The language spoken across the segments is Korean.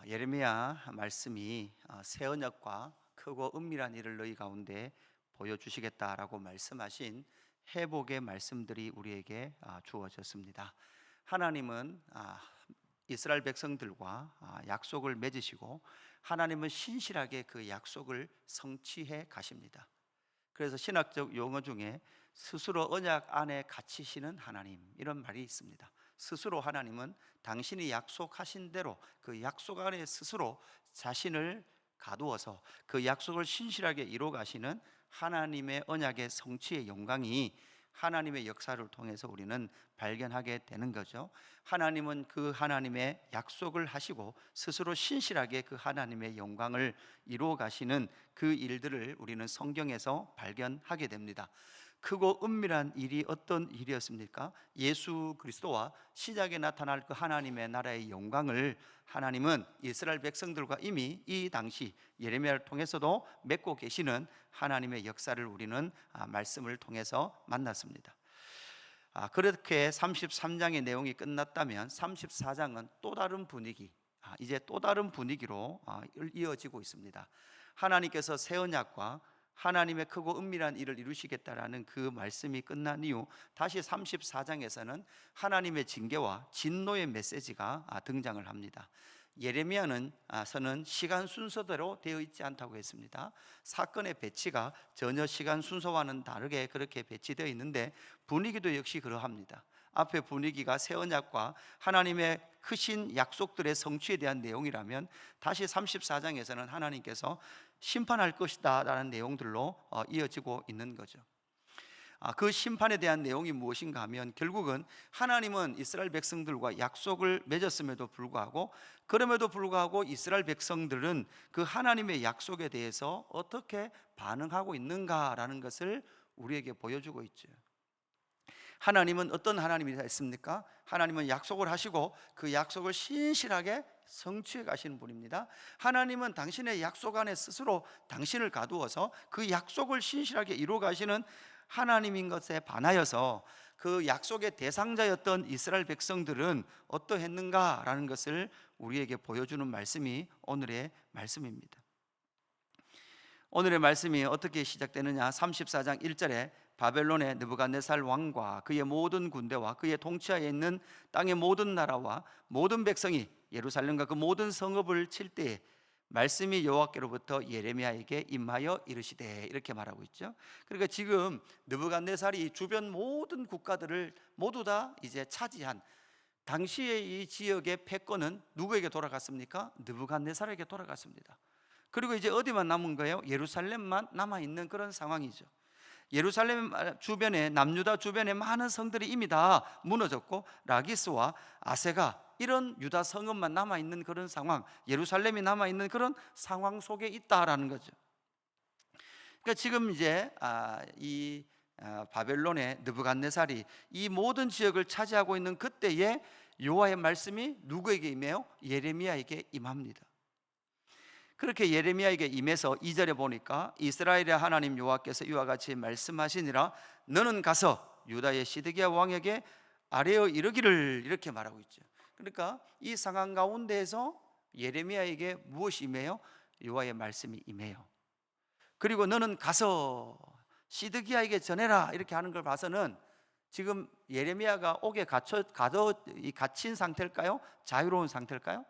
예레미야 말씀이 새 언약과 크고 은밀한 일을 너희 가운데 보여주시겠다라고 말씀하신 회복의 말씀들이 우리에게 주어졌습니다. 하나님은 이스라엘 백성들과 약속을 맺으시고 하나님은 신실하게 그 약속을 성취해 가십니다. 그래서 신학적 용어 중에 스스로 언약 안에 갇히시는 하나님, 이런 말이 있습니다. 스스로 하나님은 당신이 약속하신 대로 그 약속 안에 스스로 자신을 가두어서 그 약속을 신실하게 이루어 가시는 하나님의 언약의 성취의 영광이 하나님의 역사를 통해서 우리는 발견하게 되는 거죠. 하나님은 그 하나님의 약속을 하시고 스스로 신실하게 그 하나님의 영광을 이루어 가시는 그 일들을 우리는 성경에서 발견하게 됩니다. 크고 은밀한 일이 어떤 일이었습니까? 예수 그리스도와 시작에 나타날 그 하나님의 나라의 영광을 하나님은 이스라엘 백성들과 이미 이 당시 예레미야를 통해서도 맺고 계시는 하나님의 역사를 우리는 말씀을 통해서 만났습니다. 그렇게 33장의 내용이 끝났다면 34장은 또 다른 분위기, 이제 또 다른 분위기로 이어지고 있습니다. 하나님께서 새 언약과 하나님의 크고 은밀한 일을 이루시겠다라는 그 말씀이 끝난 이후 다시 34장에서는 하나님의 징계와 진노의 메시지가 등장을 합니다. 예레미야는 서는 시간 순서대로 되어 있지 않다고 했습니다. 사건의 배치가 전혀 시간 순서와는 다르게 그렇게 배치되어 있는데 분위기도 역시 그러합니다. 앞에 분위기가 새 언약과 하나님의 크신 약속들의 성취에 대한 내용이라면 다시 34장에서는 하나님께서 심판할 것이다 라는 내용들로 이어지고 있는 거죠. 그 심판에 대한 내용이 무엇인가 하면 결국은 하나님은 이스라엘 백성들과 약속을 맺었음에도 불구하고 그럼에도 불구하고 이스라엘 백성들은 그 하나님의 약속에 대해서 어떻게 반응하고 있는가라는 것을 우리에게 보여주고 있죠. 하나님은 어떤 하나님이셨습니까? 하나님은 약속을 하시고 그 약속을 신실하게 성취해 가시는 분입니다. 하나님은 당신의 약속 안에 스스로 당신을 가두어서 그 약속을 신실하게 이루어 가시는 하나님인 것에 반하여서 그 약속의 대상자였던 이스라엘 백성들은 어떠했는가라는 것을 우리에게 보여주는 말씀이 오늘의 말씀입니다. 오늘의 말씀이 어떻게 시작되느냐? 34장 1절에 바벨론의 느부갓네살 왕과 그의 모든 군대와 그의 통치하에 있는 땅의 모든 나라와 모든 백성이 예루살렘과 그 모든 성읍을 칠 때에 말씀이 여호와께로부터 예레미야에게 임하여 이르시되, 이렇게 말하고 있죠. 그러니까 지금 느부갓네살이 주변 모든 국가들을 모두 다 이제 차지한 당시의 이 지역의 패권은 누구에게 돌아갔습니까? 느부갓네살에게 돌아갔습니다. 그리고 이제 어디만 남은 거예요? 예루살렘만 남아있는 그런 상황이죠. 예루살렘 주변에, 남유다 주변에 많은 성들이 이미 다 무너졌고 라기스와 아세가, 이런 유다 성읍만 남아있는 그런 상황, 예루살렘이 남아있는 그런 상황 속에 있다라는 거죠. 그러니까 지금 이제 이 바벨론의 느부갓네살이 이 모든 지역을 차지하고 있는 그때에 여호와의 말씀이 누구에게 임해요? 예레미야에게 임합니다. 그렇게 예레미야에게 임해서 2절에 보니까 이스라엘의 하나님 여호와께서 이와 같이 말씀하시니라, 너는 가서 유다의 시드기야 왕에게 아뢰어 이르기를, 이렇게 말하고 있죠. 그러니까 이 상황 가운데에서 예레미야에게 무엇이 임해요? 여호와의 말씀이 임해요. 그리고 너는 가서 시드기야에게 전해라, 이렇게 하는 걸 봐서는 지금 예레미야가 옥에 갇힌 상태일까요? 자유로운 상태일까요?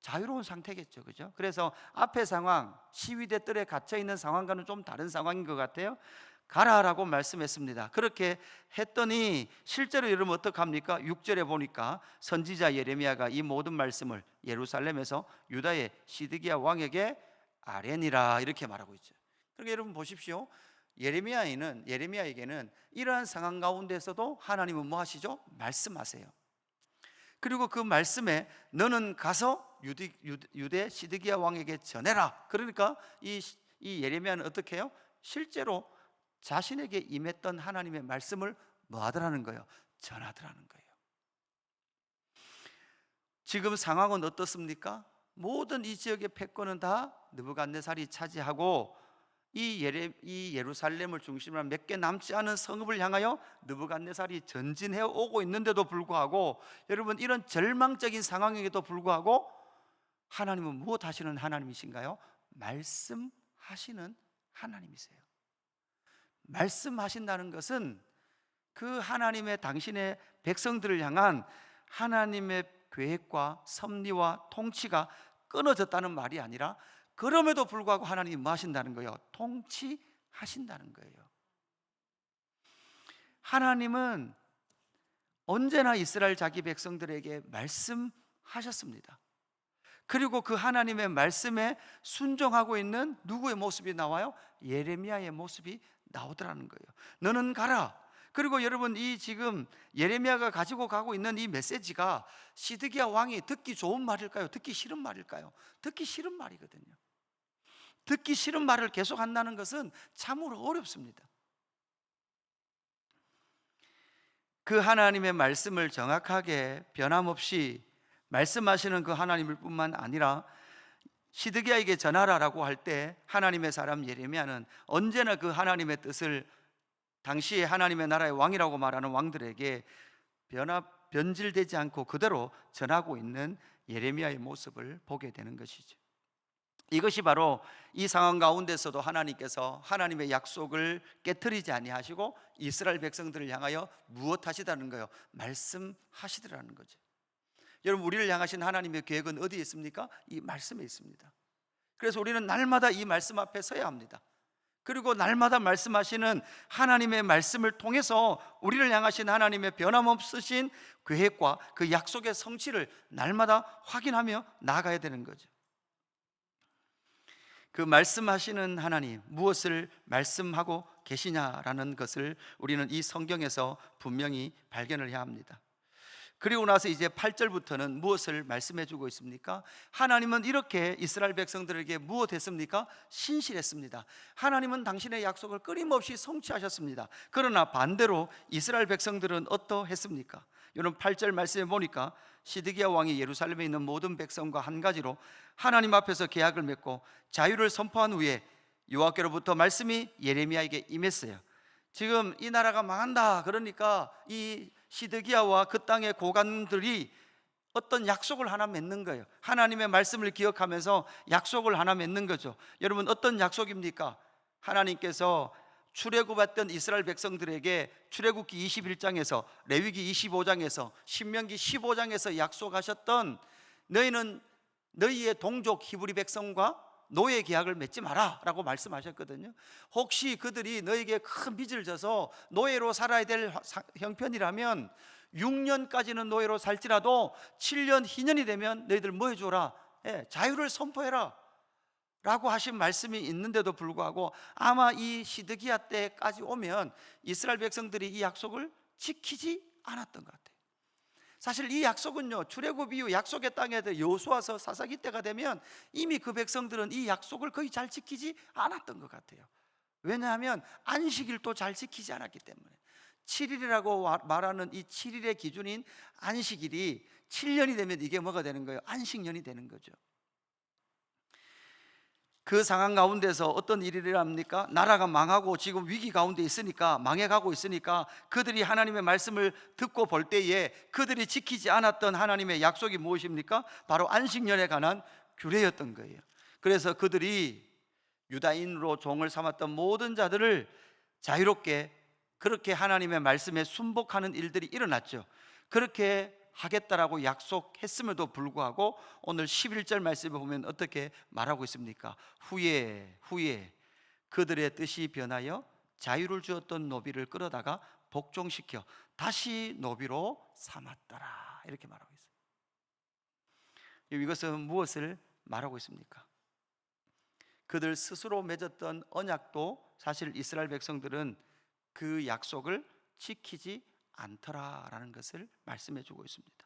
자유로운 상태겠죠, 그죠? 그래서 앞에 상황, 시위대 뜰에 갇혀 있는 상황과는 좀 다른 상황인 것 같아요. 가라라고 말씀했습니다. 그렇게 했더니 실제로 여러분 어떡합니까? 6절에 보니까 선지자 예레미야가 이 모든 말씀을 예루살렘에서 유다의 시드기야 왕에게 아뢰니라, 이렇게 말하고 있죠. 그러니까 여러분 보십시오. 예레미야에게는 이러한 상황 가운데서도 하나님은 뭐 하시죠? 말씀하세요. 그리고 그 말씀에 너는 가서 유대 시드기야 왕에게 전해라. 그러니까 이 예레미야는 어떻게 해요? 실제로 자신에게 임했던 하나님의 말씀을 뭐 하더라는 거예요? 전하더라는 거예요. 지금 상황은 어떻습니까? 모든 이 지역의 패권은 다 느부갓네살이 차지하고 이 예루살렘을 중심으로 몇 개 남지 않은 성읍을 향하여 느부갓네살이 전진해 오고 있는데도 불구하고, 여러분 이런 절망적인 상황에도 불구하고 하나님은 무엇 하시는 하나님이신가요? 말씀하시는 하나님이세요. 말씀하신다는 것은 그 하나님의 당신의 백성들을 향한 하나님의 계획과 섭리와 통치가 끊어졌다는 말이 아니라, 그럼에도 불구하고 하나님이 뭐 하신다는 거예요? 통치하신다는 거예요. 하나님은 언제나 이스라엘 자기 백성들에게 말씀하셨습니다. 그리고 그 하나님의 말씀에 순종하고 있는 누구의 모습이 나와요? 예레미야의 모습이 나오더라는 거예요. 너는 가라. 그리고 여러분, 이 지금 예레미야가 가지고 가고 있는 이 메시지가 시드기야 왕이 듣기 좋은 말일까요? 듣기 싫은 말일까요? 듣기 싫은 말이거든요. 듣기 싫은 말을 계속 한다는 것은 참으로 어렵습니다. 그 하나님의 말씀을 정확하게 변함없이 말씀하시는 그 하나님일 뿐만 아니라 시드기야에게 전하라라고 할 때 하나님의 사람 예레미야는 언제나 그 하나님의 뜻을 당시에 하나님의 나라의 왕이라고 말하는 왕들에게 변질되지 않고 그대로 전하고 있는 예레미야의 모습을 보게 되는 것이죠. 이것이 바로 이 상황 가운데서도 하나님께서 하나님의 약속을 깨트리지 아니하시고 이스라엘 백성들을 향하여 무엇 하시다는 거예요? 말씀하시더라는 거죠. 여러분, 우리를 향하신 하나님의 계획은 어디에 있습니까? 이 말씀에 있습니다. 그래서 우리는 날마다 이 말씀 앞에 서야 합니다. 그리고 날마다 말씀하시는 하나님의 말씀을 통해서 우리를 향하신 하나님의 변함없으신 계획과 그 약속의 성취를 날마다 확인하며 나아가야 되는 거죠. 그 말씀하시는 하나님, 무엇을 말씀하고 계시냐라는 것을 우리는 이 성경에서 분명히 발견을 해야 합니다. 그리고 나서 이제 8절부터는 무엇을 말씀해 주고 있습니까? 하나님은 이렇게 이스라엘 백성들에게 무엇 했습니까? 신실했습니다. 하나님은 당신의 약속을 끊임없이 성취하셨습니다. 그러나 반대로 이스라엘 백성들은 어떠했습니까? 여러분, 8절 말씀해 보니까 시드기야 왕이 예루살렘에 있는 모든 백성과 한 가지로 하나님 앞에서 계약을 맺고 자유를 선포한 후에 여호와께로부터 말씀이 예레미야에게 임했어요. 지금 이 나라가 망한다, 그러니까 이 시드기야와 그 땅의 고관들이 어떤 약속을 하나 맺는 거예요. 하나님의 말씀을 기억하면서 약속을 하나 맺는 거죠. 여러분, 어떤 약속입니까? 하나님께서 출애굽했던 이스라엘 백성들에게 출애굽기 21장에서 레위기 25장에서 신명기 15장에서 약속하셨던, 너희는 너희의 동족 히브리 백성과 노예 계약을 맺지 마라 라고 말씀하셨거든요. 혹시 그들이 너에게 큰 빚을 져서 노예로 살아야 될 형편이라면 6년까지는 노예로 살지라도 7년 희년이 되면 너희들 뭐 해줘라? 자유를 선포해라 라고 하신 말씀이 있는데도 불구하고 아마 이 시드기야 때까지 오면 이스라엘 백성들이 이 약속을 지키지 않았던 것 같아요. 사실 이 약속은요, 출애굽 이후 약속의 땅에 여호수아서 사사기 때가 되면 이미 그 백성들은 이 약속을 거의 잘 지키지 않았던 것 같아요. 왜냐하면 안식일도 잘 지키지 않았기 때문에. 7일이라고 말하는 이 7일의 기준인 안식일이 7년이 되면 이게 뭐가 되는 거예요? 안식년이 되는 거죠. 그 상황 가운데서 어떤 일이랍니까? 나라가 망하고 지금 위기 가운데 있으니까, 망해가고 있으니까 그들이 하나님의 말씀을 듣고 볼 때에 그들이 지키지 않았던 하나님의 약속이 무엇입니까? 바로 안식년에 관한 규례였던 거예요. 그래서 그들이 유다인으로 종을 삼았던 모든 자들을 자유롭게 그렇게 하나님의 말씀에 순복하는 일들이 일어났죠. 그렇게 하겠다라고 약속했음에도 불구하고 오늘 11절 말씀에 보면 어떻게 말하고 있습니까? 후에 그들의 뜻이 변하여 자유를 주었던 노비를 끌어다가 복종시켜 다시 노비로 삼았더라, 이렇게 말하고 있어요. 이것은 무엇을 말하고 있습니까? 그들 스스로 맺었던 언약도 사실 이스라엘 백성들은 그 약속을 지키지 않더라라는 것을 말씀해 주고 있습니다.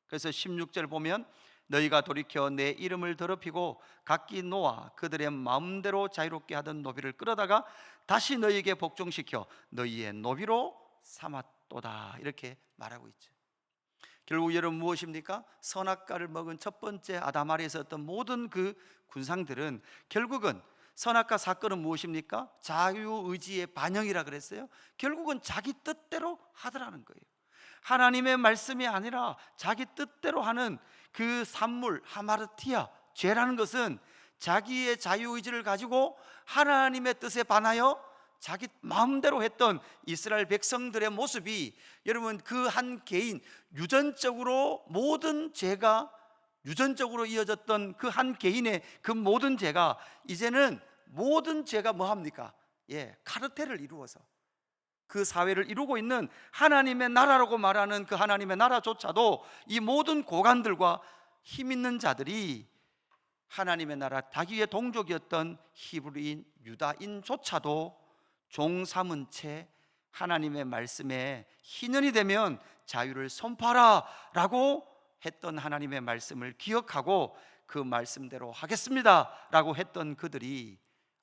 그래서 16절 보면 너희가 돌이켜 내 이름을 더럽히고 각기 놓아 그들의 마음대로 자유롭게 하던 노비를 끌어다가 다시 너희에게 복종시켜 너희의 노비로 삼았도다, 이렇게 말하고 있죠. 결국 여러분, 무엇입니까? 선악과를 먹은 첫 번째 아담 아래에 있었던 모든 그 군상들은 결국은, 선악과 사건은 무엇입니까? 자유의지의 반영이라 그랬어요. 결국은 자기 뜻대로 하더라는 거예요. 하나님의 말씀이 아니라 자기 뜻대로 하는 그 산물 하마르티아, 죄라는 것은 자기의 자유의지를 가지고 하나님의 뜻에 반하여 자기 마음대로 했던 이스라엘 백성들의 모습이, 여러분, 그 한 개인, 유전적으로 모든 죄가 유전적으로 이어졌던 그 한 개인의 그 모든 죄가 이제는 모든 죄가 뭐합니까? 카르텔을 이루어서 그 사회를 이루고 있는 하나님의 나라라고 말하는 그 하나님의 나라조차도 이 모든 고관들과 힘 있는 자들이 하나님의 나라 다귀의 동족이었던 히브리인 유다인조차도 종 삼은 채 하나님의 말씀에 희년이 되면 자유를 선포하라 라고 했던 하나님의 말씀을 기억하고 그 말씀대로 하겠습니다 라고 했던 그들이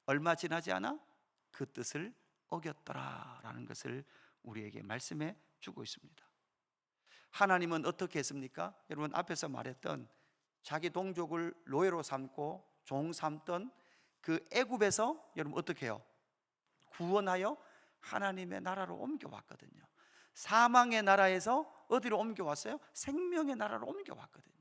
얼마 지나지 않아 그 뜻을 어겼더라라는 것을 우리에게 말씀해 주고 있습니다. 하나님은 어떻게 했습니까? 여러분, 앞에서 말했던 자기 동족을 노예로 삼고 종 삼던 그 애굽에서 여러분 어떻게 해요? 구원하여 하나님의 나라로 옮겨왔거든요. 사망의 나라에서 어디로 옮겨왔어요? 생명의 나라로 옮겨왔거든요.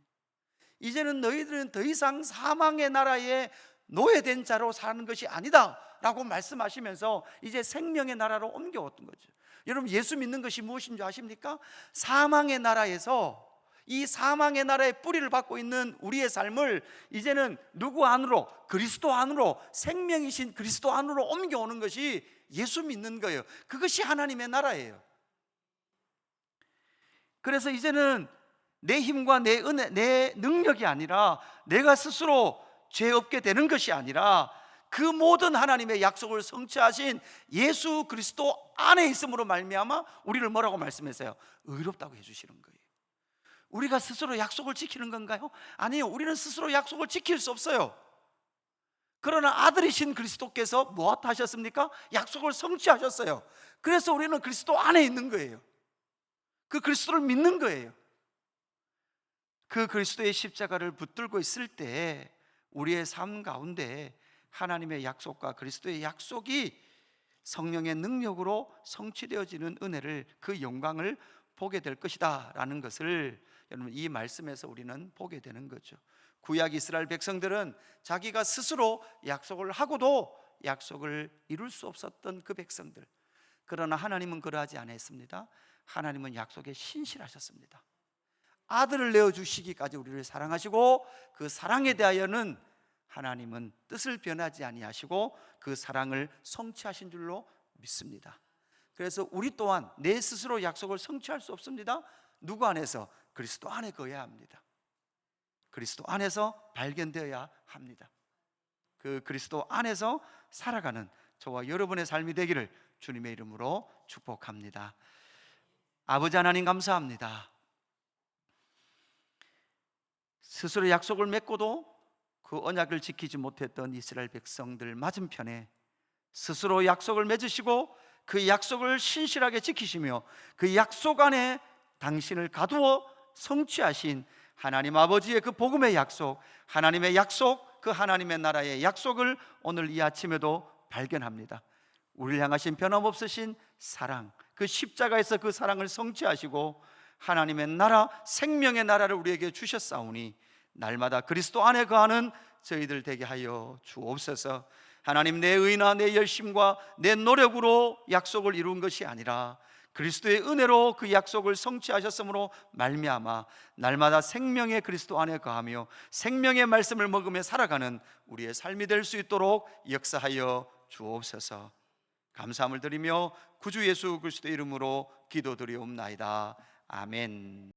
이제는 너희들은 더 이상 사망의 나라에 노예된 자로 사는 것이 아니다 라고 말씀하시면서 이제 생명의 나라로 옮겨왔던 거죠. 여러분, 예수 믿는 것이 무엇인 줄 아십니까? 사망의 나라에서, 이 사망의 나라의 뿌리를 받고 있는 우리의 삶을 이제는 누구 안으로? 그리스도 안으로, 생명이신 그리스도 안으로 옮겨오는 것이 예수 믿는 거예요. 그것이 하나님의 나라예요. 그래서 이제는 내 힘과 내 은혜, 내 능력이 아니라, 내가 스스로 죄 없게 되는 것이 아니라 그 모든 하나님의 약속을 성취하신 예수 그리스도 안에 있음으로 말미암아 우리를 뭐라고 말씀했어요? 의롭다고 해주시는 거예요. 우리가 스스로 약속을 지키는 건가요? 아니요, 우리는 스스로 약속을 지킬 수 없어요. 그러나 아들이신 그리스도께서 무엇 하셨습니까? 약속을 성취하셨어요. 그래서 우리는 그리스도 안에 있는 거예요. 그 그리스도를 믿는 거예요. 그 그리스도의 십자가를 붙들고 있을 때 우리의 삶 가운데 하나님의 약속과 그리스도의 약속이 성령의 능력으로 성취되어지는 은혜를, 그 영광을 보게 될 것이다 라는 것을 여러분 이 말씀에서 우리는 보게 되는 거죠. 구약 이스라엘 백성들은 자기가 스스로 약속을 하고도 약속을 이룰 수 없었던 그 백성들, 그러나 하나님은 그러하지 않았습니다. 하나님은 약속에 신실하셨습니다. 아들을 내어주시기까지 우리를 사랑하시고 그 사랑에 대하여는 하나님은 뜻을 변하지 아니하시고 그 사랑을 성취하신 줄로 믿습니다. 그래서 우리 또한 내 스스로 약속을 성취할 수 없습니다. 누구 안에서? 그리스도 안에 거해야 합니다. 그리스도 안에서 발견되어야 합니다. 그 그리스도 안에서 살아가는 저와 여러분의 삶이 되기를 주님의 이름으로 축복합니다. 아버지 하나님, 감사합니다. 스스로 약속을 맺고도 그 언약을 지키지 못했던 이스라엘 백성들 맞은편에 스스로 약속을 맺으시고 그 약속을 신실하게 지키시며 그 약속 안에 당신을 가두어 성취하신 하나님 아버지의 그 복음의 약속, 하나님의 약속, 그 하나님의 나라의 약속을 오늘 이 아침에도 발견합니다. 우리를 향하신 변함없으신 사랑, 그 십자가에서 그 사랑을 성취하시고 하나님의 나라, 생명의 나라를 우리에게 주셨사오니 날마다 그리스도 안에 거하는 저희들 되게 하여 주옵소서. 하나님, 내 의나 내 열심과 내 노력으로 약속을 이룬 것이 아니라 그리스도의 은혜로 그 약속을 성취하셨으므로 말미암아 날마다 생명의 그리스도 안에 거하며 생명의 말씀을 먹으며 살아가는 우리의 삶이 될 수 있도록 역사하여 주옵소서. 감사함을 드리며 구주 예수 그리스도의 이름으로 기도드리옵나이다. 아멘.